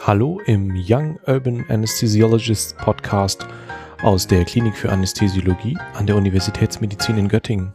Hallo im Young Urban Anesthesiologist Podcast aus der Klinik für Anästhesiologie an der Universitätsmedizin in Göttingen.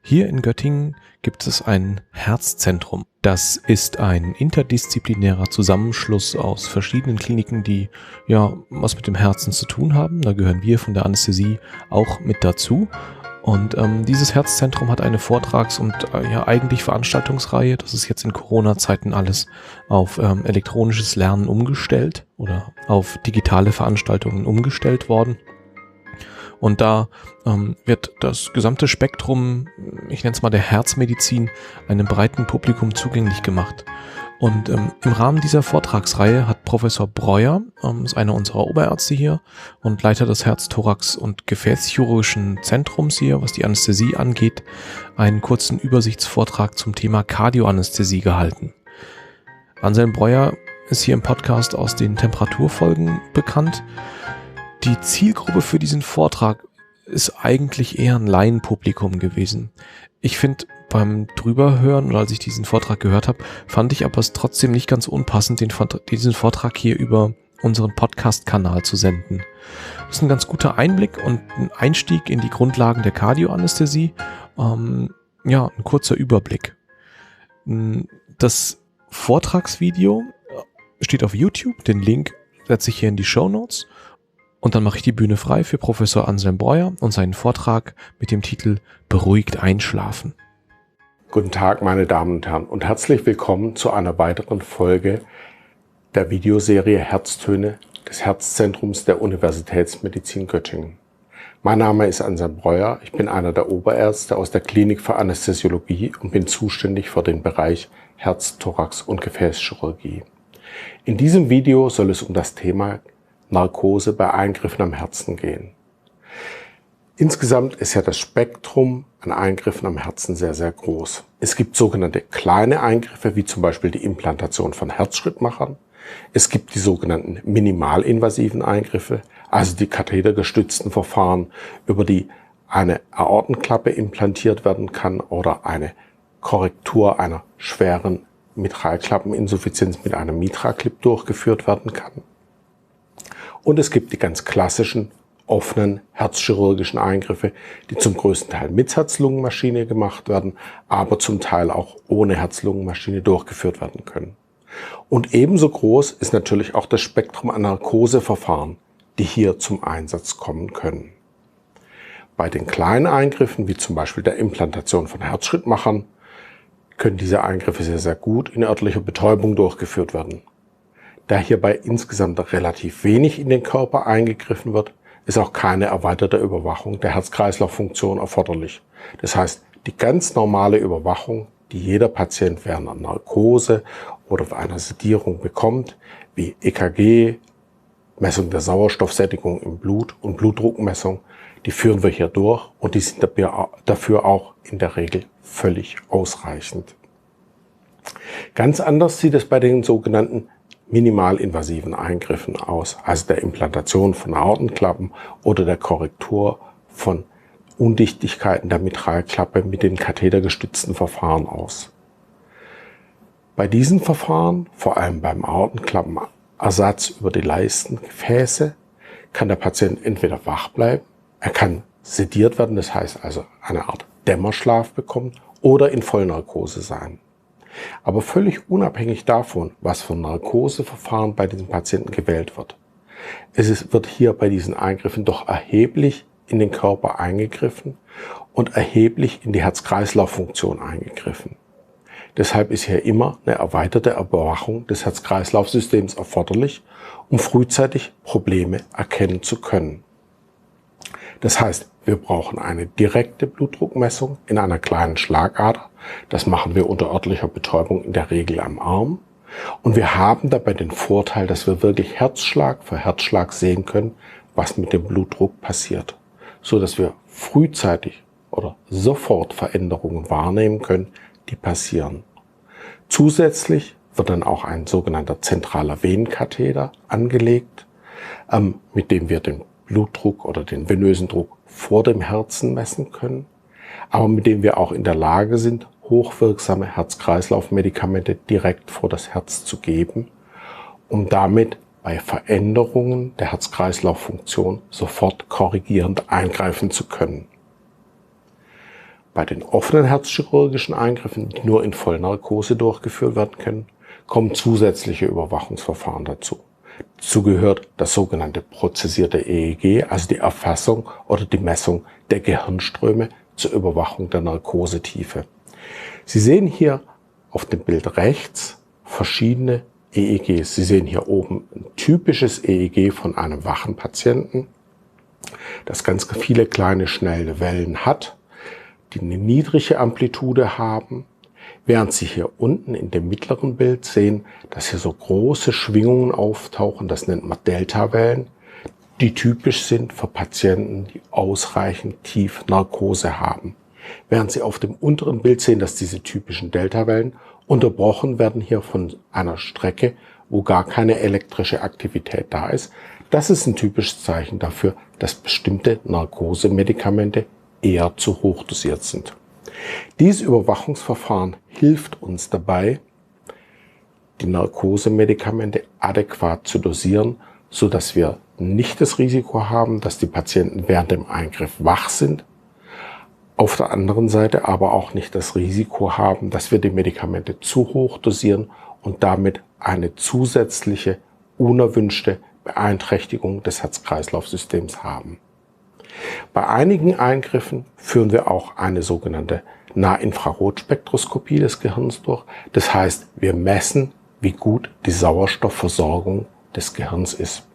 Hier in Göttingen gibt es ein Herzzentrum. Das ist ein interdisziplinärer Zusammenschluss aus verschiedenen Kliniken, die was mit dem Herzen zu tun haben. Da gehören wir von der Anästhesie auch mit dazu. Und dieses Herzzentrum hat eine Vortrags- und eigentlich Veranstaltungsreihe. Das ist jetzt in Corona-Zeiten alles auf elektronisches Lernen umgestellt oder auf digitale Veranstaltungen umgestellt worden. Und da wird das gesamte Spektrum, ich nenne es mal der Herzmedizin, einem breiten Publikum zugänglich gemacht. Und im Rahmen dieser Vortragsreihe hat Professor Breuer, ist einer unserer Oberärzte hier und Leiter des Herz-, Thorax- und Gefäßchirurgischen Zentrums hier, was die Anästhesie angeht, einen kurzen Übersichtsvortrag zum Thema Kardioanästhesie gehalten. Anselm Breuer ist hier im Podcast aus den Temperaturfolgen bekannt. Die Zielgruppe für diesen Vortrag ist eigentlich eher ein Laienpublikum gewesen. Ich finde, beim Drüberhören oder als ich diesen Vortrag gehört habe, fand ich aber es trotzdem nicht ganz unpassend, diesen Vortrag hier über unseren Podcast-Kanal zu senden. Das ist ein ganz guter Einblick und ein Einstieg in die Grundlagen der Kardioanästhesie. Ein kurzer Überblick. Das Vortragsvideo steht auf YouTube, den Link setze ich hier in die Shownotes. Und dann mache ich die Bühne frei für Professor Anselm Breuer und seinen Vortrag mit dem Titel Beruhigt einschlafen. Guten Tag, meine Damen und Herren, und herzlich willkommen zu einer weiteren Folge der Videoserie Herztöne des Herzzentrums der Universitätsmedizin Göttingen. Mein Name ist Anselm Breuer, ich bin einer der Oberärzte aus der Klinik für Anästhesiologie und bin zuständig für den Bereich Herz-, Thorax- und Gefäßchirurgie. In diesem Video soll es um das Thema Narkose bei Eingriffen am Herzen gehen. Insgesamt ist ja das Spektrum an Eingriffen am Herzen sehr, sehr groß. Es gibt sogenannte kleine Eingriffe, wie zum Beispiel die Implantation von Herzschrittmachern. Es gibt die sogenannten minimalinvasiven Eingriffe, also die kathetergestützten Verfahren, über die eine Aortenklappe implantiert werden kann oder eine Korrektur einer schweren Mitralklappeninsuffizienz mit einem Mitra-Clip durchgeführt werden kann. Und es gibt die ganz klassischen, offenen herzchirurgischen Eingriffe, die zum größten Teil mit Herz-Lungen-Maschine gemacht werden, aber zum Teil auch ohne Herz-Lungen-Maschine durchgeführt werden können. Und ebenso groß ist natürlich auch das Spektrum an Narkoseverfahren, die hier zum Einsatz kommen können. Bei den kleinen Eingriffen, wie zum Beispiel der Implantation von Herzschrittmachern, können diese Eingriffe sehr, sehr gut in örtlicher Betäubung durchgeführt werden. Da hierbei insgesamt relativ wenig in den Körper eingegriffen wird, ist auch keine erweiterte Überwachung der Herz-Kreislauf-Funktion erforderlich. Das heißt, die ganz normale Überwachung, die jeder Patient während einer Narkose oder bei einer Sedierung bekommt, wie EKG, Messung der Sauerstoffsättigung im Blut und Blutdruckmessung, die führen wir hier durch und die sind dafür auch in der Regel völlig ausreichend. Ganz anders sieht es bei den sogenannten minimalinvasiven Eingriffen aus, also der Implantation von Aortenklappen oder der Korrektur von Undichtigkeiten der Mitralklappe mit den kathetergestützten Verfahren aus. Bei diesen Verfahren, vor allem beim Aortenklappenersatz über die Leistengefäße, kann der Patient entweder wach bleiben, er kann sediert werden, das heißt also eine Art Dämmerschlaf bekommen oder in Vollnarkose sein. Aber völlig unabhängig davon, was für ein Narkoseverfahren bei diesen Patienten gewählt wird. Wird hier bei diesen Eingriffen doch erheblich in den Körper eingegriffen und erheblich in die Herz-Kreislauf-Funktion eingegriffen. Deshalb ist hier immer eine erweiterte Überwachung des Herz-Kreislauf-Systems erforderlich, um frühzeitig Probleme erkennen zu können. Das heißt, wir brauchen eine direkte Blutdruckmessung in einer kleinen Schlagader. Das machen wir unter örtlicher Betäubung in der Regel am Arm. Und wir haben dabei den Vorteil, dass wir wirklich Herzschlag für Herzschlag sehen können, was mit dem Blutdruck passiert, so dass wir frühzeitig oder sofort Veränderungen wahrnehmen können, die passieren. Zusätzlich wird dann auch ein sogenannter zentraler Venenkatheter angelegt, mit dem wir den Blutdruck oder den venösen Druck vor dem Herzen messen können, aber mit dem wir auch in der Lage sind, hochwirksame Herz-Kreislauf-Medikamente direkt vor das Herz zu geben um damit bei Veränderungen der Herz-Kreislauf-Funktion sofort korrigierend eingreifen zu können. Bei den offenen herzchirurgischen Eingriffen, die nur in Vollnarkose durchgeführt werden können, kommen zusätzliche Überwachungsverfahren dazu. Dazu gehört das sogenannte prozessierte EEG, also die Erfassung oder die Messung der Gehirnströme zur Überwachung der Narkosetiefe. Sie sehen hier auf dem Bild rechts verschiedene EEGs. Sie sehen hier oben ein typisches EEG von einem wachen Patienten, das ganz viele kleine, schnelle Wellen hat, die eine niedrige Amplitude haben, während Sie hier unten in dem mittleren Bild sehen, dass hier so große Schwingungen auftauchen, das nennt man Deltawellen, die typisch sind für Patienten, die ausreichend tief Narkose haben. Während Sie auf dem unteren Bild sehen, dass diese typischen Deltawellen unterbrochen werden hier von einer Strecke, wo gar keine elektrische Aktivität da ist. Das ist ein typisches Zeichen dafür, dass bestimmte Narkosemedikamente eher zu hoch dosiert sind. Dieses Überwachungsverfahren hilft uns dabei, die Narkosemedikamente adäquat zu dosieren, so dass wir nicht das Risiko haben, dass die Patienten während dem Eingriff wach sind. Auf der anderen Seite aber auch nicht das Risiko haben, dass wir die Medikamente zu hoch dosieren und damit eine zusätzliche unerwünschte Beeinträchtigung des Herz-Kreislauf-Systems haben. Bei einigen Eingriffen führen wir auch eine sogenannte Nahinfrarotspektroskopie des Gehirns durch. Das heißt, wir messen, wie gut die Sauerstoffversorgung des Gehirns ist.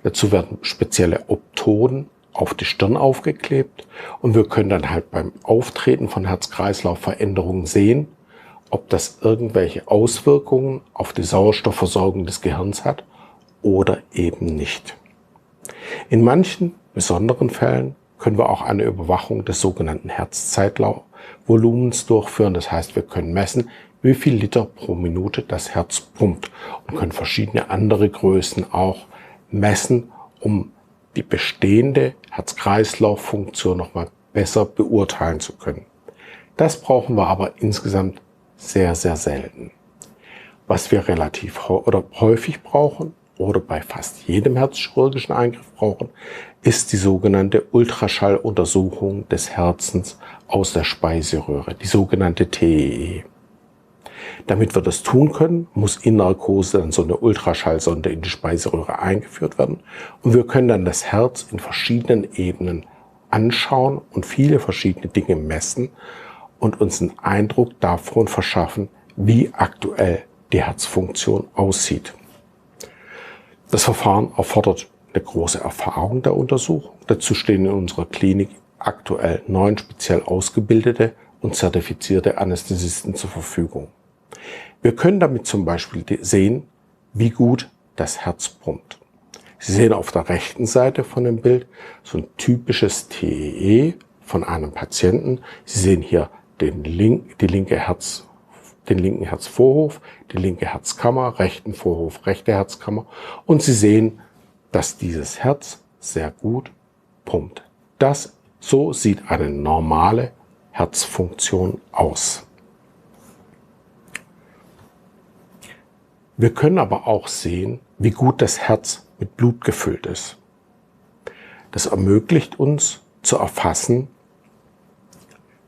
Dazu werden spezielle Optoden auf die Stirn aufgeklebt und wir können dann halt beim Auftreten von Herz-Kreislauf-Veränderungen sehen, ob das irgendwelche Auswirkungen auf die Sauerstoffversorgung des Gehirns hat oder eben nicht. In manchen besonderen Fällen können wir auch eine Überwachung des sogenannten Herzzeitvolumens durchführen. Das heißt, wir können messen, wie viel Liter pro Minute das Herz pumpt und können verschiedene andere Größen auch messen, um die bestehende Herz-Kreislauf-Funktion nochmal besser beurteilen zu können. Das brauchen wir aber insgesamt sehr, sehr selten. Was wir relativ häufig brauchen oder bei fast jedem herzchirurgischen Eingriff brauchen, ist die sogenannte Ultraschalluntersuchung des Herzens aus der Speiseröhre, die sogenannte TEE. Damit wir das tun können, muss in Narkose dann so eine Ultraschallsonde in die Speiseröhre eingeführt werden und wir können dann das Herz in verschiedenen Ebenen anschauen und viele verschiedene Dinge messen und uns einen Eindruck davon verschaffen, wie aktuell die Herzfunktion aussieht. Das Verfahren erfordert eine große Erfahrung der Untersuchung. Dazu stehen in unserer Klinik aktuell 9 speziell ausgebildete und zertifizierte Anästhesisten zur Verfügung. Wir können damit zum Beispiel sehen, wie gut das Herz pumpt. Sie sehen auf der rechten Seite von dem Bild so ein typisches TEE von einem Patienten. Sie sehen hier den linken Herzvorhof, die linke Herzkammer, rechten Vorhof, rechte Herzkammer und Sie sehen, dass dieses Herz sehr gut pumpt. So sieht eine normale Herzfunktion aus. Wir können aber auch sehen, wie gut das Herz mit Blut gefüllt ist. Das ermöglicht uns zu erfassen,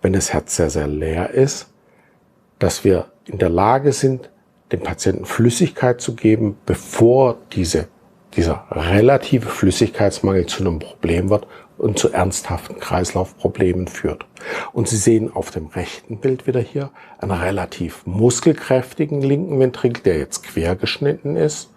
wenn das Herz sehr, sehr leer ist, dass wir in der Lage sind, dem Patienten Flüssigkeit zu geben, bevor dieser relative Flüssigkeitsmangel zu einem Problem wird und zu ernsthaften Kreislaufproblemen führt. Und Sie sehen auf dem rechten Bild wieder hier einen relativ muskelkräftigen linken Ventrikel, der jetzt quergeschnitten ist,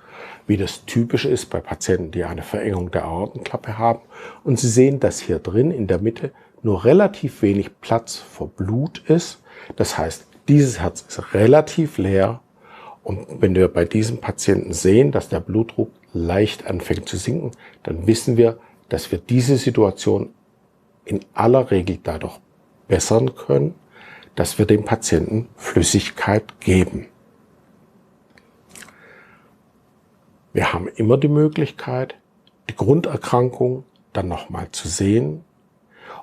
wie das typisch ist bei Patienten, die eine Verengung der Aortenklappe haben. Und Sie sehen, dass hier drin in der Mitte nur relativ wenig Platz für Blut ist. Das heißt, dieses Herz ist relativ leer. Und wenn wir bei diesem Patienten sehen, dass der Blutdruck leicht anfängt zu sinken, dann wissen wir, dass wir diese Situation in aller Regel dadurch bessern können, dass wir dem Patienten Flüssigkeit geben. Wir haben immer die Möglichkeit, die Grunderkrankung dann nochmal zu sehen.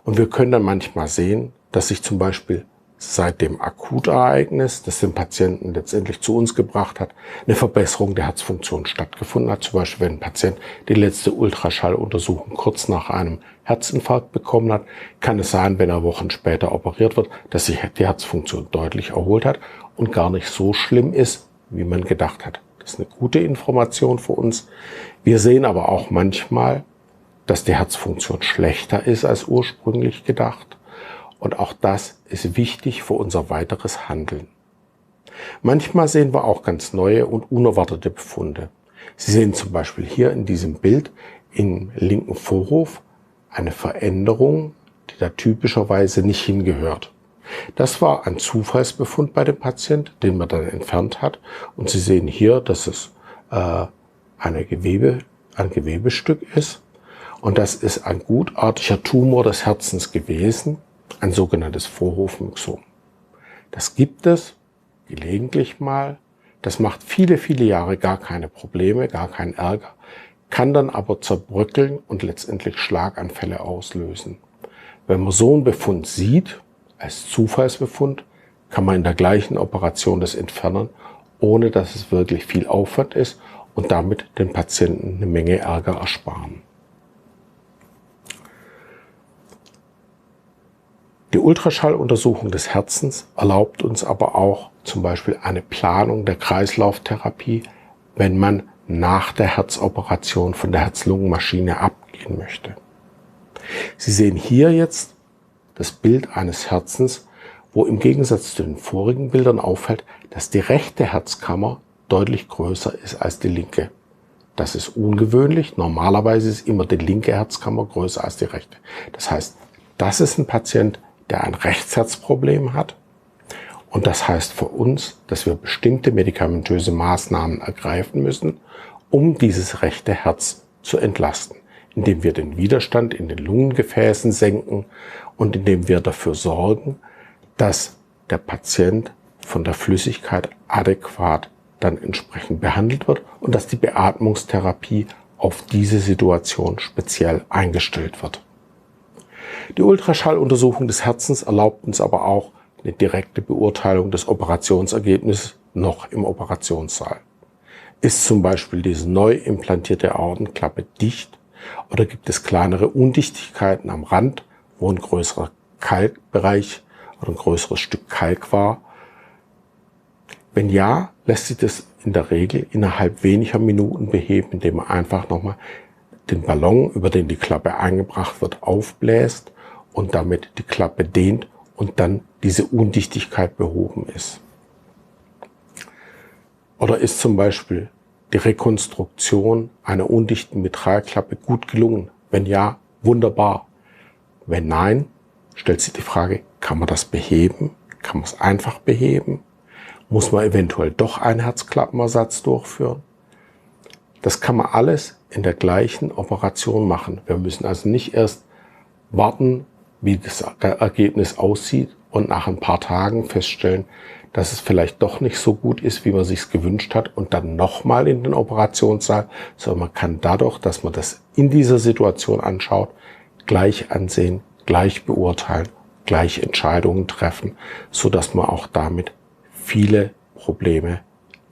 Und wir können dann manchmal sehen, dass sich zum Beispiel seit dem Akutereignis, das den Patienten letztendlich zu uns gebracht hat, eine Verbesserung der Herzfunktion stattgefunden hat. Zum Beispiel, wenn ein Patient die letzte Ultraschalluntersuchung kurz nach einem Herzinfarkt bekommen hat, kann es sein, wenn er Wochen später operiert wird, dass sich die Herzfunktion deutlich erholt hat und gar nicht so schlimm ist, wie man gedacht hat. Das ist eine gute Information für uns. Wir sehen aber auch manchmal, dass die Herzfunktion schlechter ist als ursprünglich gedacht. Und auch das ist wichtig für unser weiteres Handeln. Manchmal sehen wir auch ganz neue und unerwartete Befunde. Sie sehen zum Beispiel hier in diesem Bild im linken Vorhof eine Veränderung, die da typischerweise nicht hingehört. Das war ein Zufallsbefund bei dem Patient, den man dann entfernt hat. Und Sie sehen hier, dass es ein Gewebestück ist. Und das ist ein gutartiger Tumor des Herzens gewesen, ein sogenanntes Vorhofmyxom. Das gibt es gelegentlich mal. Das macht viele, viele Jahre gar keine Probleme, gar keinen Ärger, kann dann aber zerbröckeln und letztendlich Schlaganfälle auslösen. Wenn man so einen Befund sieht, als Zufallsbefund, kann man in der gleichen Operation das entfernen, ohne dass es wirklich viel Aufwand ist und damit den Patienten eine Menge Ärger ersparen. Die Ultraschalluntersuchung des Herzens erlaubt uns aber auch zum Beispiel eine Planung der Kreislauftherapie, wenn man nach der Herzoperation von der Herz-Lungen-Maschine abgehen möchte. Sie sehen hier jetzt das Bild eines Herzens, wo im Gegensatz zu den vorigen Bildern auffällt, dass die rechte Herzkammer deutlich größer ist als die linke. Das ist ungewöhnlich. Normalerweise ist immer die linke Herzkammer größer als die rechte. Das heißt, das ist ein Patient, der ein Rechtsherzproblem hat. Und das heißt für uns, dass wir bestimmte medikamentöse Maßnahmen ergreifen müssen, um dieses rechte Herz zu entlasten, indem wir den Widerstand in den Lungengefäßen senken und indem wir dafür sorgen, dass der Patient von der Flüssigkeit adäquat dann entsprechend behandelt wird und dass die Beatmungstherapie auf diese Situation speziell eingestellt wird. Die Ultraschalluntersuchung des Herzens erlaubt uns aber auch eine direkte Beurteilung des Operationsergebnisses noch im Operationssaal. Ist zum Beispiel diese neu implantierte Aortenklappe dicht oder gibt es kleinere Undichtigkeiten am Rand, wo ein größerer Kalkbereich oder ein größeres Stück Kalk war? Wenn ja, lässt sich das in der Regel innerhalb weniger Minuten beheben, indem man einfach nochmal den Ballon, über den die Klappe eingebracht wird, aufbläst und damit die Klappe dehnt und dann diese Undichtigkeit behoben ist. Oder ist zum Beispiel die Rekonstruktion einer undichten Mitralklappe gut gelungen? Wenn ja, wunderbar. Wenn nein, stellt sich die Frage, kann man das beheben? Kann man es einfach beheben? Muss man eventuell doch einen Herzklappenersatz durchführen? Das kann man alles in der gleichen Operation machen. Wir müssen also nicht erst warten, wie das Ergebnis aussieht und nach ein paar Tagen feststellen, dass es vielleicht doch nicht so gut ist, wie man sich gewünscht hat und dann nochmal in den Operationssaal, sondern man kann dadurch, dass man das in dieser Situation anschaut, gleich ansehen, gleich beurteilen, gleich Entscheidungen treffen, so dass man auch damit viele Probleme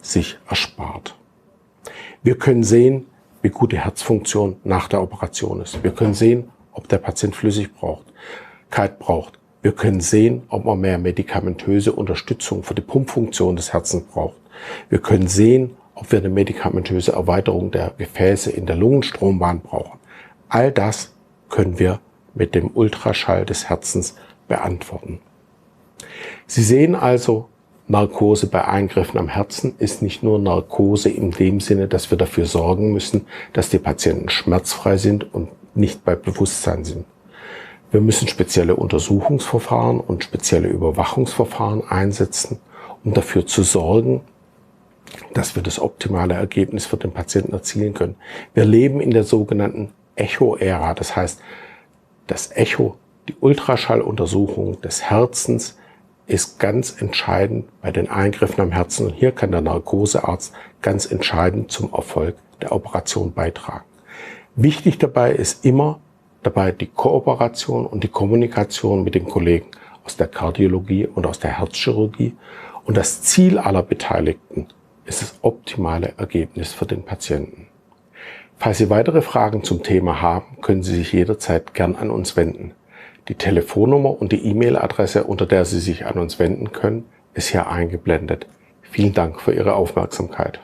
sich erspart. Wir können sehen, wie gut die Herzfunktion nach der Operation ist. Wir können sehen, ob der Patient Flüssigkeit braucht. Wir können sehen, ob man mehr medikamentöse Unterstützung für die Pumpfunktion des Herzens braucht. Wir können sehen, ob wir eine medikamentöse Erweiterung der Gefäße in der Lungenstrombahn brauchen. All das können wir mit dem Ultraschall des Herzens beantworten. Sie sehen also, Narkose bei Eingriffen am Herzen ist nicht nur Narkose in dem Sinne, dass wir dafür sorgen müssen, dass die Patienten schmerzfrei sind und nicht bei Bewusstsein sind. Wir müssen spezielle Untersuchungsverfahren und spezielle Überwachungsverfahren einsetzen, um dafür zu sorgen, dass wir das optimale Ergebnis für den Patienten erzielen können. Wir leben in der sogenannten Echo-Ära. Das heißt, das Echo, die Ultraschalluntersuchung des Herzens, ist ganz entscheidend bei den Eingriffen am Herzen. Und hier kann der Narkosearzt ganz entscheidend zum Erfolg der Operation beitragen. Wichtig dabei ist immer die Kooperation und die Kommunikation mit den Kollegen aus der Kardiologie und aus der Herzchirurgie und das Ziel aller Beteiligten ist das optimale Ergebnis für den Patienten. Falls Sie weitere Fragen zum Thema haben, können Sie sich jederzeit gern an uns wenden. Die Telefonnummer und die E-Mail-Adresse, unter der Sie sich an uns wenden können, ist hier eingeblendet. Vielen Dank für Ihre Aufmerksamkeit.